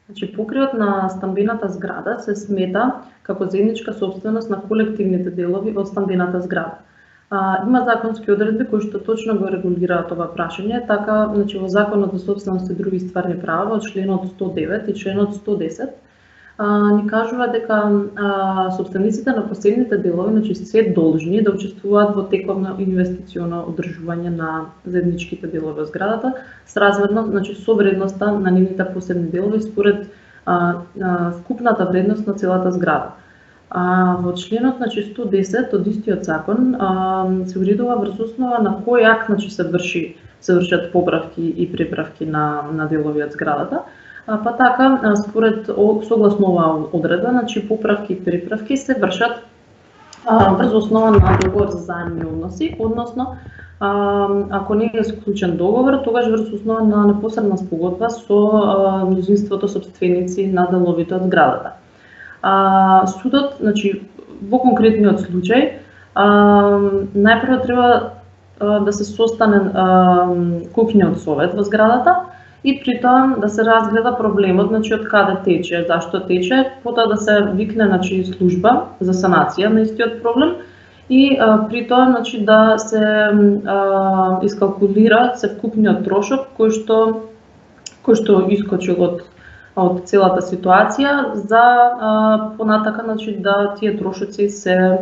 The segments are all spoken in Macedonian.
Значи, покривот на стамбената зграда се смета како заедничка собственост на колективните делови од стамбената зграда. Има законски одредби кои што точно го регулираат ова прашање, така значи во Законот за собственост и други стварни права во членот 109 и членот 110 ни кажува дека собствениците на посебните делови значи се должни да учествуваат во тековно инвестиционо одржување на заедничките делови од зградата сразмерно значи со вредноста на нивните посебни делови според вкупната вредност на целата зграда. Во членот значи 110 од истиот закон се уредува врз основа на кој акт значи се вршат поправки и преправки на делови од зградата. Па така според согласно оваа одредба значи поправки и преправки се вршат врз основа на договор за заемни односи, односно ако не е склучен договор, тогаш врз основа на непосредна спогодба со мнозинството собственици на деловите од зградата. Судот, значи во конкретниот случај, најпрво треба да се состане куќниот совет во зградата и при тоа да се разгледа проблемот, значи од каде тече, зашто тече, потоа да се викне значи служба за санација на истиот проблем и при тоа значи да се искалкулира севкупниот трошок кој што искочи од целата ситуација за понатака значи да тие трошоци се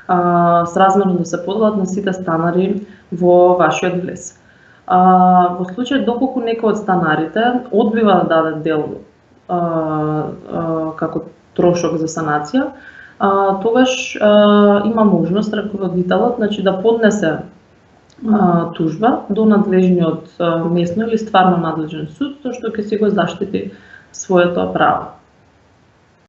сразмерно да се поделат на сите станари во вашиот влез. Во случај доколку некој од станарите одбива да даде дел како трошок за санација, тогаш има можност раководителот значи да поднесе тужба до надлежниот местно или стварно надлежен суд, со што ќе си го заштити своето право.